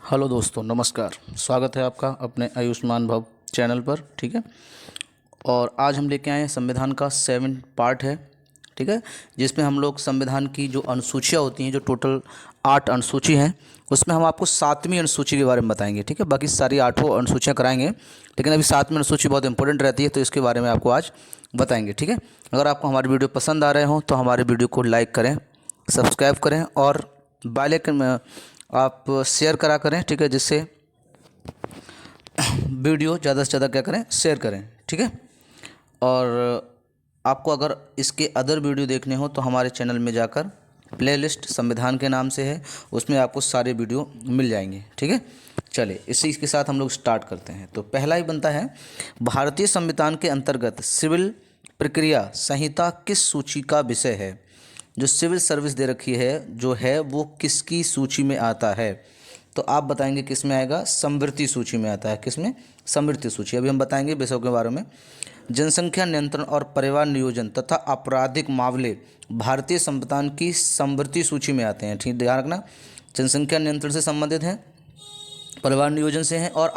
Hello दोस्तों, नमस्कार। स्वागत है आपका अपने आयुष्मान भव चैनल पर। ठीक है। और आज हम लेके आए हैं संविधान का 7 पार्ट है। ठीक है, जिसमें हम लोग संविधान की जो अनुसूचियाँ होती हैं, जो टोटल 8 अनुसूची हैं, उसमें हम आपको 7वीं अनुसूची के बारे में बताएंगे। ठीक है, बाकी सारी 8 अनुसूचियाँ कराएंगे, लेकिन अभी 7वीं अनुसूची बहुत इंपॉर्टेंट रहती है, तो इसके बारे में आपको आज बताएंगे। ठीक है, अगर आपको हमारी वीडियो पसंद आ रहे हो तो हमारे वीडियो को लाइक करें, सब्सक्राइब करें और बेल आइकन में आप शेयर करा करें। ठीक है, जिससे वीडियो ज़्यादा से ज़्यादा क्या करें, शेयर करें। ठीक है, और आपको अगर इसके अदर वीडियो देखने हो तो हमारे चैनल में जाकर प्लेलिस्ट संविधान के नाम से है, उसमें आपको सारे वीडियो मिल जाएंगे। ठीक है, चलिए इसी के साथ हम लोग स्टार्ट करते हैं। तो पहला ही बनता है, भारतीय संविधान के अंतर्गत सिविल प्रक्रिया संहिता किस सूची का विषय है? जो सिविल सर्विस दे रखी है जो है वो किसकी सूची में आता है? तो आप बताएंगे किस में आएगा? समवर्ती सूची में आता है। किस में? समवर्ती सूची। अभी हम बताएंगे विषयों के बारे में। जनसंख्या नियंत्रण और परिवार नियोजन तथा आपराधिक मामले भारतीय संविधान की समवर्ती सूची में आते हैं। ठीक, ध्यान रखना, जनसंख्या नियंत्रण से संबंधित हैं, परिवार नियोजन से हैं, और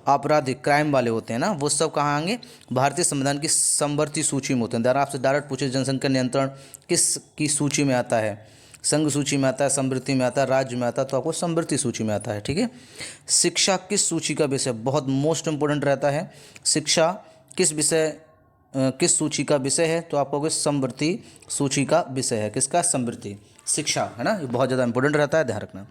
आपराधिक क्राइम वाले होते हैं ना, वो सब कहाँ आएंगे? भारतीय संविधान की समवर्ती सूची में होते हैं। अगर आपसे डायरेक्ट पूछे जनसंख्या नियंत्रण किस की सूची में आता है, संघ सूची में आता है, समवर्ती में आता है, राज्य में आता है, तो आपको समवर्ती सूची में आता है। ठीक है। शिक्षा किस सूची का विषय? बहुत मोस्ट इंपोर्टेंट रहता है। शिक्षा किस विषय किस सूची का विषय है? तो आपको समवर्ती सूची का विषय है। किसका? समवर्ती। शिक्षा है ना, ये बहुत ज़्यादा इंपॉर्टेंट रहता है, ध्यान रखना।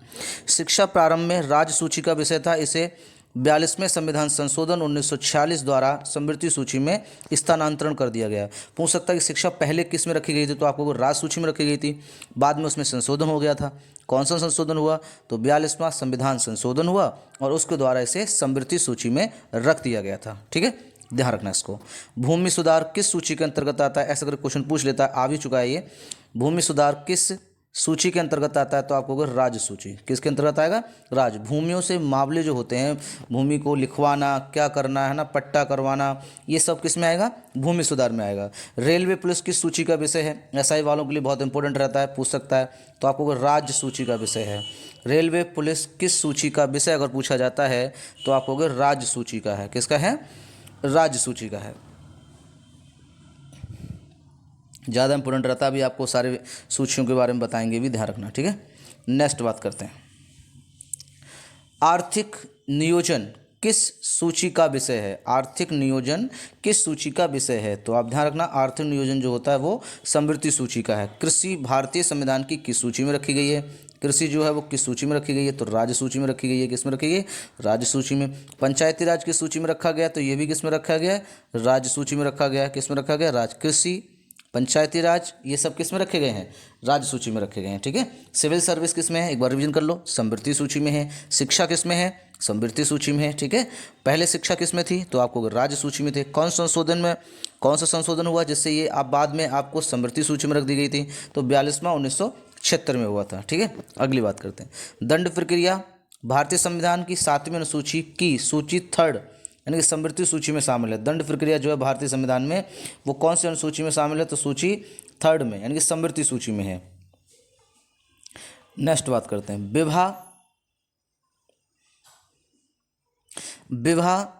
शिक्षा प्रारंभ में राज्य सूची का विषय था। इसे 42वें संविधान संशोधन 1946 द्वारा समवर्ती सूची में स्थानांतरण कर दिया गया। पूछ सकता है कि शिक्षा पहले किस में रखी गई थी? तो आपको राज्य सूची में रखी गई थी, बाद में उसमें संशोधन हो गया था। कौन सा संशोधन हुआ? तो 42वां संविधान संशोधन हुआ और उसके द्वारा इसे समवर्ती सूची में रख दिया गया था। ठीक है, ध्यान रखना इसको। भूमि सुधार किस सूची के अंतर्गत आता है? ऐसा अगर क्वेश्चन पूछ लेता है, आ भी चुका है ये। भूमि सुधार किस सूची के अंतर्गत आता है? तो आपको अगर राज्य सूची। किसके अंतर्गत आएगा? राज्य। भूमियों से मामले जो होते हैं, भूमि को लिखवाना, क्या करना है ना, पट्टा करवाना, ये सब किस में आएगा? भूमि सुधार में आएगा। रेलवे पुलिस किस सूची का विषय है? एसआई वालों के लिए बहुत इंपॉर्टेंट रहता है, पूछ सकता है, तो आपको अगर राज्य सूची का विषय है। रेलवे पुलिस किस सूची का विषय अगर पूछा जाता है तो आपको अगर राज्य सूची का है। किसका है? राज्य सूची का है। ज़्यादा इंपॉर्टेंट रहता है, अभी आपको सारे सूचियों के बारे में बताएंगे भी, ध्यान रखना। ठीक है, नेक्स्ट बात करते हैं। आर्थिक नियोजन किस सूची का विषय है? आर्थिक नियोजन किस सूची का विषय है? तो आप ध्यान रखना, आर्थिक नियोजन जो होता है वो समवर्ती सूची का है। कृषि भारतीय संविधान की किस सूची में रखी गई है? कृषि जो है वो किस सूची में रखी गई है? तो राज्य सूची में रखी गई है। किस में रखी गई है? राज्य सूची में। पंचायती राज किस सूची में रखा गया? तो ये भी किस में रखा गया है? राज्य सूची में रखा गया है। किस में रखा गया? राज्य। कृषि, पंचायती राज, ये सब किस में रखे गए हैं? राज्य सूची में रखे गए हैं। ठीक है। सिविल सर्विस किस में है? एक बार रिवीजन कर लो, समवर्ती सूची में है। शिक्षा किस में है? समवर्ती सूची में है। ठीक है, पहले शिक्षा किस में थी? तो आपको राज्य सूची में थे। कौन सा संशोधन हुआ जिससे ये आप बाद में आपको समवर्ती सूची में रख दी गई थी? तो 42वां 1976 में हुआ था। ठीक है, अगली बात करते हैं। दंड प्रक्रिया भारतीय संविधान की 7वीं अनुसूची की सूची 3 यानी कि समवर्ती सूची में शामिल है। दंड प्रक्रिया जो है भारतीय संविधान में वो कौन सी अनुसूची में शामिल है? तो सूची 3 में यानी कि समवर्ती सूची में है। नेक्स्ट बात करते हैं।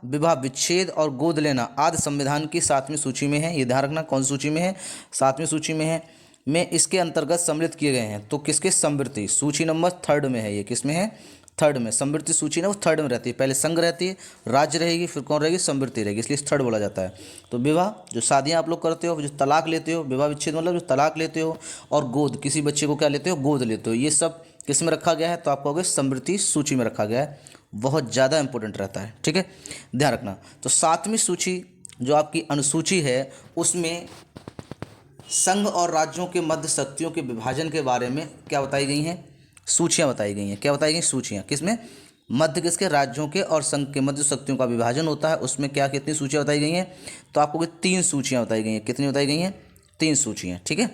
विवाह विच्छेद और गोद लेना आदि संविधान की 7वीं सूची में है। ये ध्यान रखना, कौन सी सूची में है? 7वीं सूची में है। में इसके अंतर्गत सम्मिलित किए गए हैं। तो किसके? समवर्ती सूची नंबर 3 में है। ये किस में है? 3 में। समवर्ती सूची ना वो 3 में रहती है। पहले संघ रहती है, राज्य रहेगी, फिर कौन रहेगी? समवर्ती रहेगी, इसलिए 3 बोला जाता है। तो विवाह जो शादियां आप लोग करते हो, जो तलाक लेते हो, विवाह विच्छेद मतलब जो तलाक लेते हो, और गोद किसी बच्चे को क्या लेते हो? गोद लेते हो, ये सब किस में रखा गया है? तो आपको समवर्ती सूची में रखा गया है। बहुत ज़्यादा इंपॉर्टेंट रहता है। ठीक है, ध्यान रखना। तो 7वीं सूची जो आपकी अनुसूची है उसमें संघ और राज्यों के मध्य शक्तियों के विभाजन के बारे में क्या बताई गई हैं? सूचियां बताई गई हैं। क्या बताई गई? सूचियां। किसमें? मध्य किसके? राज्यों के और संघ के मध्य शक्तियों का विभाजन होता है, उसमें क्या कितनी सूचियां बताई गई हैं? तो आपको 3 सूचियां बताई गई हैं। कितनी बताई गई हैं? 3 सूचियां। ठीक है,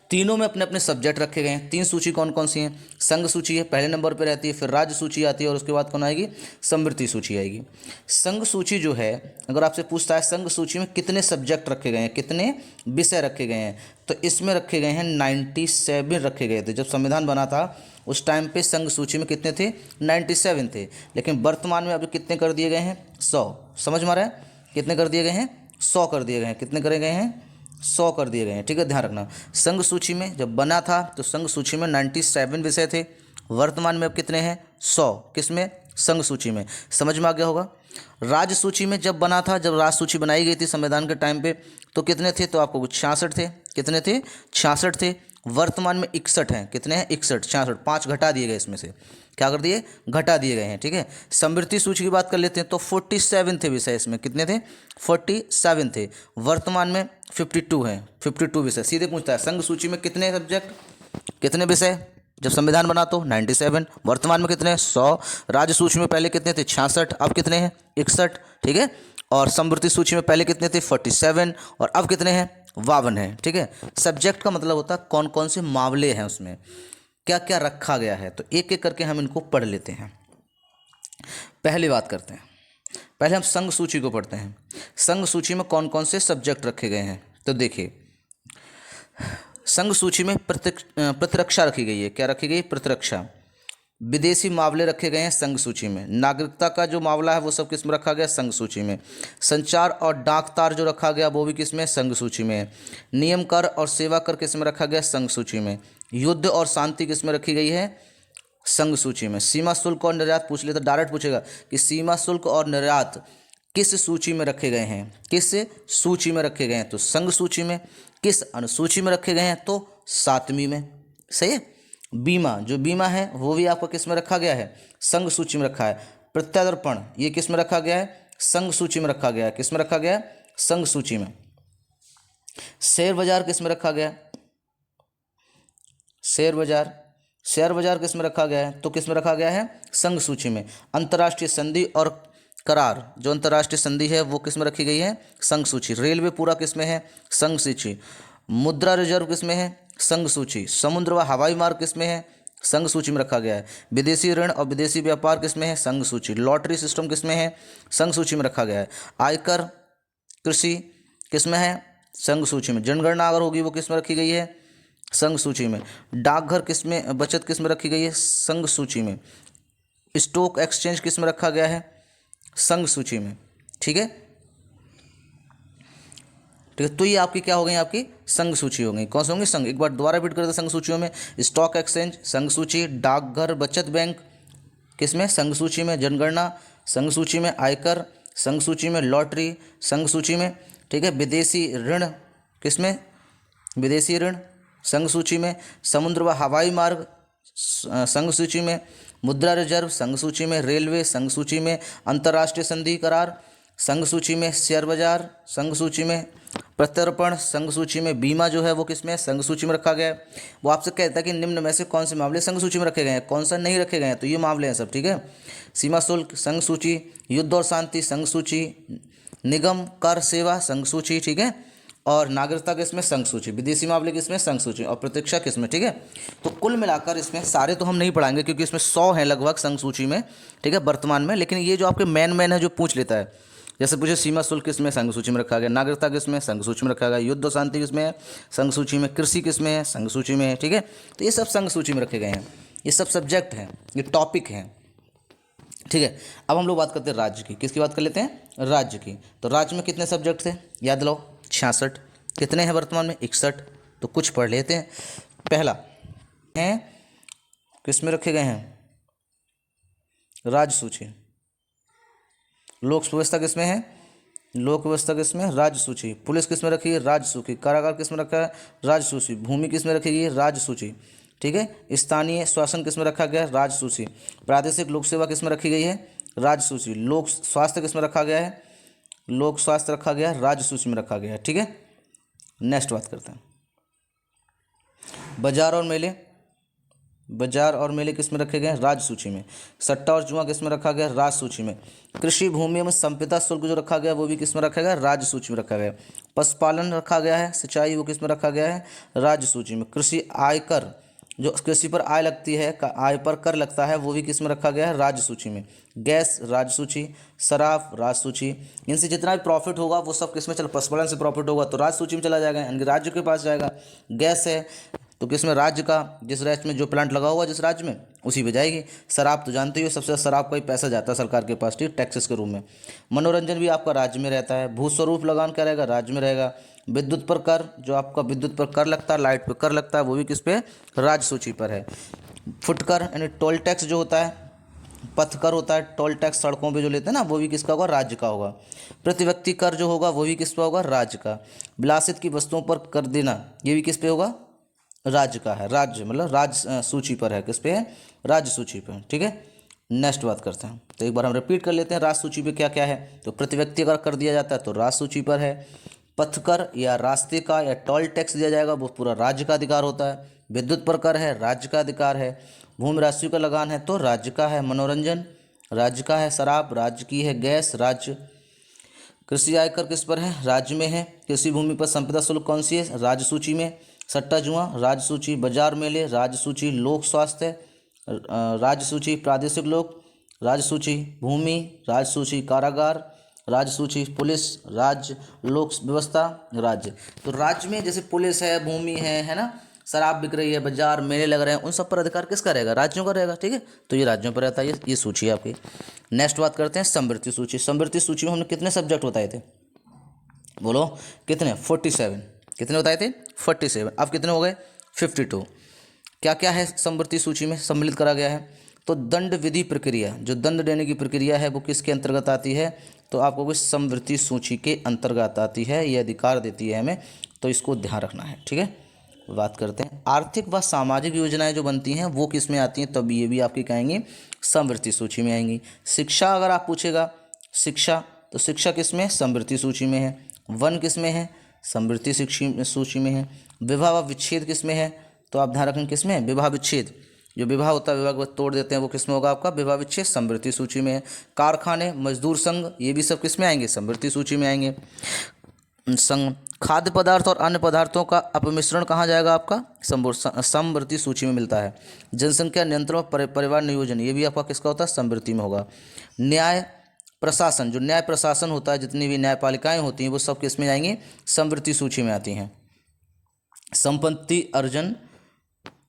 तीनों में अपने अपने सब्जेक्ट रखे गए हैं। 3 सूची कौन कौन सी हैं? संघ सूची है, पहले नंबर पर रहती है, फिर राज्य सूची आती है, और उसके बाद कौन आएगी? समवर्ती सूची आएगी। संघ सूची जो है, अगर आपसे पूछता है संघ सूची में कितने सब्जेक्ट रखे गए हैं, कितने विषय रखे गए हैं, तो इसमें रखे गए हैं 97 रखे गए थे। जब संविधान बना था उस टाइम पे संघ सूची में कितने थे, 97 थे, लेकिन वर्तमान में अब कितने कर दिए गए हैं, 100। समझ में आ रहा है, कितने कर दिए गए हैं, 100 कर दिए गए हैं, कितने करे गए हैं, 100 कर दिए गए हैं। ठीक है, ध्यान रखना, संघ सूची में जब बना था तो संघ सूची में 97 विषय थे, वर्तमान में अब कितने हैं, 100, किसमें, संघ सूची में। समझ में आ गया होगा। राज्य सूची में जब बना था, जब राज्य सूची बनाई गई थी संविधान के टाइम पे, तो कितने थे, तो आपको 66 थे, कितने थे, 66 थे। वर्तमान में 61 हैं, कितने हैं, 61, 66, 5 घटा दिए गए, इसमें से क्या कर दिए, घटा दिए गए हैं। ठीक है, समृद्धि सूची की बात कर लेते हैं तो 47 थे विषय, इसमें कितने थे, 47 थे, वर्तमान में 52 हैं, 52 विषय। सीधे पूछता है संघ सूची में कितने सब्जेक्ट, कितने विषय, जब संविधान बना तो 97, वर्तमान में कितने, 100, राज्य सूची में पहले कितने थे, 66, अब कितने हैं, 61। ठीक है, और समृद्धि सूची में पहले कितने थे, 47, और अब कितने हैं, 52 हैं। ठीक है, सब्जेक्ट का मतलब होता है कौन कौन से मामले हैं, उसमें क्या क्या रखा गया है, तो एक एक करके हम इनको पढ़ लेते हैं। पहली बात करते हैं, पहले हम संघ सूची को पढ़ते हैं। संघ सूची में कौन कौन से सब्जेक्ट रखे गए हैं, तो देखिए संघ सूची में प्रतिरक्षा रखी गई है, क्या रखी गई, प्रतिरक्षा। विदेशी मामले रखे गए हैं संघ सूची में। नागरिकता का जो मामला है वो सब किस में रखा गया, संघ सूची में। संचार और डाक तार जो रखा गया वो भी किस में, संघ सूची में। नियम कर और सेवा कर किस में रखा गया, संघ सूची में। युद्ध और शांति किस में रखी गई है, संघ सूची में। सीमा शुल्क और निर्यात पूछ ले तो डायरेक्ट पूछेगा कि सीमा शुल्क और निर्यात किस सूची में रखे गए हैं, किस सूची में रखे गए हैं, तो संघ सूची में। किस अनुसूची में रखे गए हैं, तो 7वीं में। सही है। बीमा, जो बीमा है वो भी आपका किस में रखा गया है, संघ सूची में रखा है। प्रत्यार्पण ये किस में रखा गया है, संघ सूची में रखा गया है, किस में रखा गया है, संघ सूची में। शेयर बाजार किस में रखा गया, शेयर बाजार, शेयर बाजार किस में रखा गया है, तो किस में रखा गया है, संघ सूची में। अंतर्राष्ट्रीय संधि और करार, जो अंतर्राष्ट्रीय संधि है वो किस में रखी गई है, संघ सूची। रेलवे पूरा किस में है, संघ सूची। मुद्रा रिजर्व किस में है, संघ सूची। समुद्र व हवाई मार्ग किस में है, संघ सूची में रखा गया है। विदेशी ऋण और विदेशी व्यापार किस में है, संघ सूची। लॉटरी सिस्टम किस में है, संघ सूची में रखा गया है। आयकर, कृषि किस में है, संघ सूची में। जनगणना अगर होगी वो किस में रखी गई है, संघ सूची में। डाकघर किस में, बचत किस में रखी गई है, संघ सूची में। स्टॉक एक्सचेंज किस में रखा गया है, संघ सूची में। ठीक है, ठीक है, तो ये आपकी क्या हो गई, आपकी संघ सूची हो गई। कौन से होंगे, संघ। एक बार दोबारा रिपीट कर दे, संघ सूचियों में स्टॉक एक्सचेंज संघ सूची, डाकघर बचत बैंक किस में, संघ सूची में। जनगणना संघ सूची में। आयकर संघ सूची में। लॉटरी संघ सूची में। ठीक है, विदेशी ऋण किस में, विदेशी ऋण संघ सूची में। समुद्र व हवाई मार्ग संघ सूची में। मुद्रा रिजर्व संघ सूची में। रेलवे संघ सूची में। अंतर्राष्ट्रीय संधि करार संघ सूची में। शेयर बाजार संघ सूची में। प्रत्यर्पण संघ सूची में। बीमा जो है वो किसमें, संघ सूची में रखा गया है। वो आपसे कहता है कि निम्न में से कौन से मामले संघ सूची में रखे गए हैं, कौन सा नहीं रखे गए हैं, तो ये मामले हैं सब। ठीक है, सीमा शुल्क संघ सूची। युद्ध और शांति संघ सूची। निगम कर सेवा संघ सूची। ठीक है, और नागरिकता किसमें, संघ सूची। विदेशी मामले किसमें, संघ सूची। और प्रतीक्षा किसमें। ठीक है, तो कुल मिलाकर इसमें सारे तो हम नहीं पढ़ाएंगे क्योंकि इसमें 100 हैं लगभग संघ सूची में। ठीक है, वर्तमान में। लेकिन ये जो आपके मेन है जो पूछ लेता है, जैसे पूछे सीमा शुल्क किसमें, संघ सूची में रखा गया। नागरिकता किसमें, संघ सूची में रखा गया। युद्ध और शांति किसमें है, संघ सूची में। कृषि किसमें है, संघ सूची में है। ठीक है, तो ये सब संघ सूची में रखे गए हैं। ये सब सब्जेक्ट हैं, ये टॉपिक हैं। ठीक है, अब हम लोग बात करते हैं राज्य की। किसकी बात कर लेते हैं, राज्य की। तो राज्य में कितने सब्जेक्ट थे, याद लो, 66। कितने हैं वर्तमान में, 61। तो कुछ पढ़ लेते हैं। पहला है किस में रखे गए हैं, राज्य सूची। लोक व्यवस्था किसमें है, लोक व्यवस्था किसमें, राज्य सूची। पुलिस किसमें रखी है, राज्य सूची। कारागार किसमें रखा है, राज्य सूची। भूमि किसमें रखी गई है, राज्य सूची। ठीक है, स्थानीय शासन किसमें रखा गया है, राज्य सूची। प्रादेशिक लोक सेवा किसमें रखी गई है, राज्य सूची। लोक स्वास्थ्य किसमें रखा गया है, लोक स्वास्थ्य रखा गया है, राज्य सूची में रखा गया है। ठीक है, नेक्स्ट बात करते हैं बाजार और मेले। बाजार और मेले किस में रखे गए हैं, राज्य सूची में। सट्टा और जुआ किस में रखा गया, राज्य सूची में। कृषि भूमि में संपदा शुल्क जो रखा गया वो भी किस में रखा गया, राज्य सूची में रखा गया। पशुपालन रखा गया है, सिंचाई वो किस में रखा गया है, राज्य सूची में। कृषि आयकर जो कृषि पर आय लगती है, आय पर कर लगता है, वो भी किस में रखा गया है, राज्य सूची में। गैस राज्य सूची। शराब राज्य सूची। इनसे जितना भी प्रॉफिट होगा वो सब किस में चला, पशुपालन से प्रॉफिट होगा तो राज्य सूची में चला जाएगा, यानी कि राज्य के पास जाएगा। गैस है तो किसमें, राज्य का, जिस राज्य में जो प्लांट लगा हुआ जिस राज्य में उसी पे जाएगी। शराब तो जानते ही हो, सबसे ज़्यादा शराब का ही पैसा जाता है सरकार के पास, ठीक, टैक्सेस के रूप में। मनोरंजन भी आपका राज्य में रहता है। भूस्वरूप लगान क्या रहेगा, राज्य में रहेगा। विद्युत पर कर, जो आपका विद्युत पर कर लगता है, लाइट पर कर लगता है, वो भी किस पे, राज्य सूची पर है। फुटकर यानी टोल टैक्स जो होता है, पथ कर होता है, टोल टैक्स सड़कों पे जो लेते हैं ना, वो भी किसका होगा, राज्य का होगा। प्रति व्यक्ति कर जो होगा वो भी किसका होगा, राज्य का। विलासित की वस्तुओं पर कर देना, ये भी किस पे होगा, राज्य का है। राज्य मतलब राज्य सूची पर है, किस पे है, राज्य सूची पर, ठीक है। नेक्स्ट बात करते हैं, तो एक बार हम रिपीट कर लेते हैं राज्य सूची पे क्या क्या है। तो प्रति व्यक्ति अगर कर दिया जाता है तो राज्य सूची पर है। पथकर या रास्ते का या टोल टैक्स दिया जाएगा वो पूरा राज्य का अधिकार होता है। विद्युत पर कर है, राज्य का अधिकार है। भूमि राशि का लगान है तो राज्य का है। मनोरंजन राज्य का है। शराब राज्य की है। गैस राज्य। कृषि आयकर किस पर है, राज्य में है। कृषि भूमि पर संपदा शुल्क कौन सी है, राज्य सूची में। सट्टा जुआ राज्य सूची। बाजार मेले राज्य सूची। लोक स्वास्थ्य राज्य सूची। प्रादेशिक लोक राज्य सूची। भूमि राज्य सूची। कारागार राज्य सूची। पुलिस राज्य। लोक व्यवस्था राज्य। तो राज्य में जैसे पुलिस है, भूमि है ना, शराब बिक रही है, बाजार मेले लग रहे हैं, उन सब पर अधिकार किसका रहेगा, राज्यों का रहेगा, ठीक है। तो ये राज्यों पर रहता है, ये सूची है आपकी। नेक्स्ट बात करते हैं समवर्ती सूची। समवर्ती सूची में हमने कितने सब्जेक्ट बताए थे, बोलो कितने, 47। कितने बताए थे, 47। अब कितने हो गए, 52। क्या क्या है समवर्ती सूची में सम्मिलित करा गया है। तो दंड विधि प्रक्रिया, जो दंड देने की प्रक्रिया है वो किसके अंतर्गत आती है, तो आपको कोई समवर्ती सूची के अंतर्गत आती है, ये अधिकार देती है हमें, तो इसको ध्यान रखना है, ठीक है। बात करते हैं आर्थिक व सामाजिक योजनाएं जो बनती हैं वो किस में आती हैं, तब ये भी आपकी कहेंगे समवर्ती सूची में आएंगी। शिक्षा अगर आप पूछेगा, शिक्षा, तो शिक्षा किस में, समवर्ती सूची में है। वन किस में है, समवर्ती सूची में है। विवाह व विच्छेद किस में है, तो आप ध्यान रखें किस में, विवाह विच्छेद, जो विवाह होता है विवाह को तोड़ देते हैं वो किस में होगा आपका, विवाह विच्छेद समवर्ती सूची में है। कारखाने, मजदूर संघ, ये भी सब किस में आएंगे, समवर्ती सूची में आएंगे। संघ, खाद्य पदार्थ और अन्य पदार्थों का अपमिश्रण कहाँ जाएगा आपका, समवर्ती सूची में मिलता है। जनसंख्या नियंत्रण परिवार नियोजन, ये भी आपका किसका होता है, समवर्ती में होगा। न्याय प्रशासन, जो न्याय प्रशासन होता है, जितनी भी न्यायपालिकाएं होती हैं वो सब किस में जाएंगी, समवर्ती सूची में आती हैं। संपत्ति अर्जन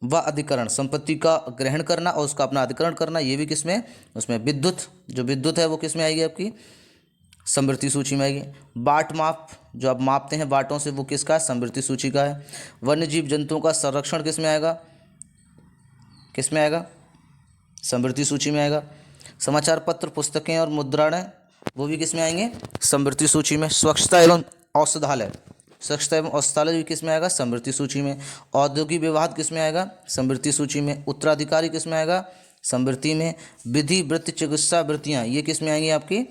व अधिकरण, संपत्ति का ग्रहण करना और उसका अपना अधिकरण करना, ये भी किसमें, उसमें। विद्युत, जो विद्युत है वो किस में आएगी आपकी, समवर्ती सूची में आएगी। बाट माप, जो आप मापते हैं बाटों से, वो किसका है, समवर्ती सूची का है। वन्य जीव जंतुओं का संरक्षण किस में आएगा, किस में आएगा, समवर्ती सूची में आएगा। समाचार पत्र, पुस्तकें और मुद्राएं, वो भी किस में आएंगे, समवर्ती सूची में। स्वच्छता एवं औषधालय, स्वच्छता एवं औषधालय भी किस में आएगा, समवर्ती सूची में। औद्योगिक विवाद किस में आएगा, समवर्ती सूची में। उत्तराधिकारी किस में आएगा, समवर्ती में। विधि वृत्ति चिकित्सा वृत्तियाँ, ये किस में आएंगी आपकी,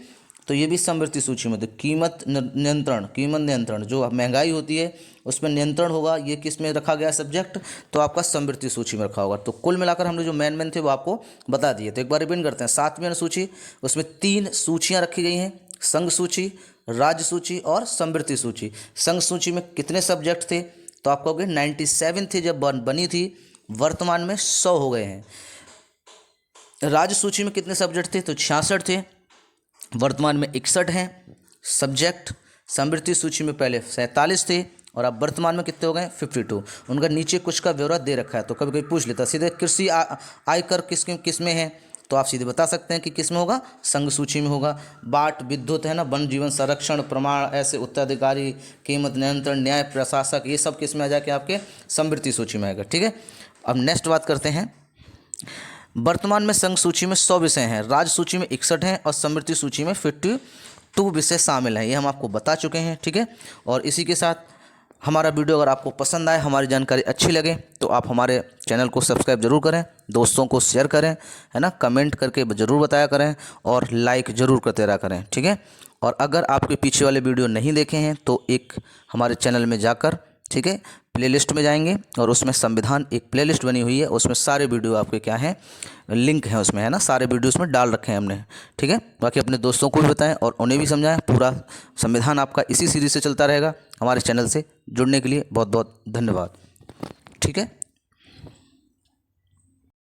तो ये भी समवर्ती सूची में। तो कीमत नियंत्रण, कीमत नियंत्रण, जो महंगाई होती है उसमें नियंत्रण होगा, ये किस में रखा गया सब्जेक्ट, तो आपका समवर्ती सूची में रखा होगा। तो कुल मिलाकर हमने जो मेन थे वो आपको बता दिए। तो एक बार रिपीट करते हैं, 7वीं अनुसूची, उसमें 3 सूचियाँ रखी गई हैं, संघ सूची, राज्य सूची और समवर्ती सूची। संघ सूची में कितने सब्जेक्ट थे, तो आप कहोगे 97 थे जब बनी थी, वर्तमान में 100 हो गए हैं। राज्य सूची में कितने सब्जेक्ट थे, तो 66 थे, वर्तमान में 61 हैं सब्जेक्ट। समवर्ती सूची में पहले 47 थे और अब वर्तमान में कितने हो गए, 52। उनका नीचे कुछ का ब्यौरा दे रखा है, तो कभी कभी पूछ लेता सीधे कृषि आयकर किस में है, तो आप सीधे बता सकते हैं कि किस में होगा, संघ सूची में होगा। बाट, विद्युत है ना, वन जीवन संरक्षण, प्रमाण, ऐसे उत्तराधिकारी, कीमत नियंत्रण, न्याय प्रशासक, ये सब किस में आ जाके आपके समवर्ती सूची में आएगा, ठीक है। अब नेक्स्ट बात करते हैं, वर्तमान में संघ सूची में 100 विषय हैं, राज्य सूची में 61 हैं और समवर्ती सूची में 52 विषय शामिल हैं, ये हम आपको बता चुके हैं, ठीक है। और इसी के साथ हमारा वीडियो अगर आपको पसंद आए, हमारी जानकारी अच्छी लगे, तो आप हमारे चैनल को सब्सक्राइब जरूर करें, दोस्तों को शेयर करें, है ना, कमेंट करके ज़रूर बताया करें और लाइक ज़रूर करते रहा करें, ठीक है। और अगर आपके पीछे वाले वीडियो नहीं देखे हैं तो एक हमारे चैनल में जाकर, ठीक है, प्लेलिस्ट में जाएंगे और उसमें संविधान एक प्लेलिस्ट बनी हुई है, उसमें सारे वीडियो आपके क्या हैं, लिंक हैं उसमें, है ना, सारे वीडियो उसमें डाल रखे हैं हमने, ठीक है। बाकी अपने दोस्तों को भी बताएं और उन्हें भी समझाएं। पूरा संविधान आपका इसी सीरीज से चलता रहेगा। हमारे चैनल से जुड़ने के लिए बहुत बहुत धन्यवाद, ठीक है।